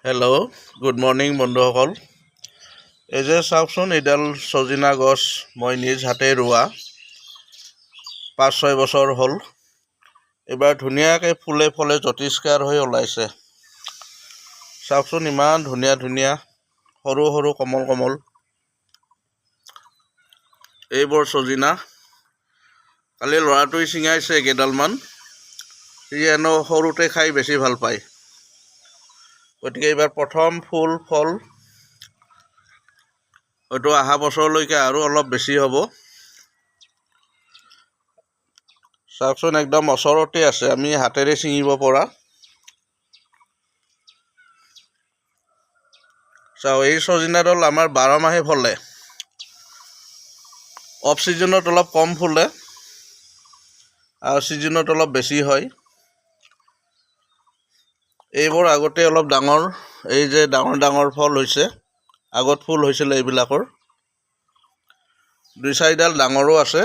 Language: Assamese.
হেল্ল' গুড মৰ্ণিং বন্ধুসকল। এই যে চাওকচোন, এইডাল ছজিনা গছ মই নিজ হাতে ৰোৱা 5-6 বছৰ হ'ল। এইবাৰ ধুনীয়াকৈ ফুলে ফলে যথেষ্ট হৈ ওলাইছে। চাওকচোন, ইমান ধুনীয়া ধুনীয়া সৰু সৰু কমল কমল এইবোৰ ছজিনা। কালি ল'ৰাটোৱে ছিঙাইছে কেইডালমান। সি এনেও সৰুতে খাই বেছি ভাল পায়। গতিকে এইবাৰ প্ৰথম ফুল ফল হয়তো অহা বছৰলৈকে আৰু অলপ বেছি হ'ব। চাওকচোন, একদম ওচৰতে আছে, আমি হাতেৰে ছিঙিব পৰা। চাওক, এই ছজিনাডাল আমাৰ 12 মাহে ফলে। অফ ছিজনত অলপ কম ফুলে আৰু ছিজনত অলপ বেছি হয়। এইবোৰ আগতে অলপ ডাঙৰ, এই যে ডাঙৰ ডাঙৰ ফল হৈছে, আগত ফুল হৈছিলে এইবিলাকৰ। 2-4ডাল ডাঙৰো আছে।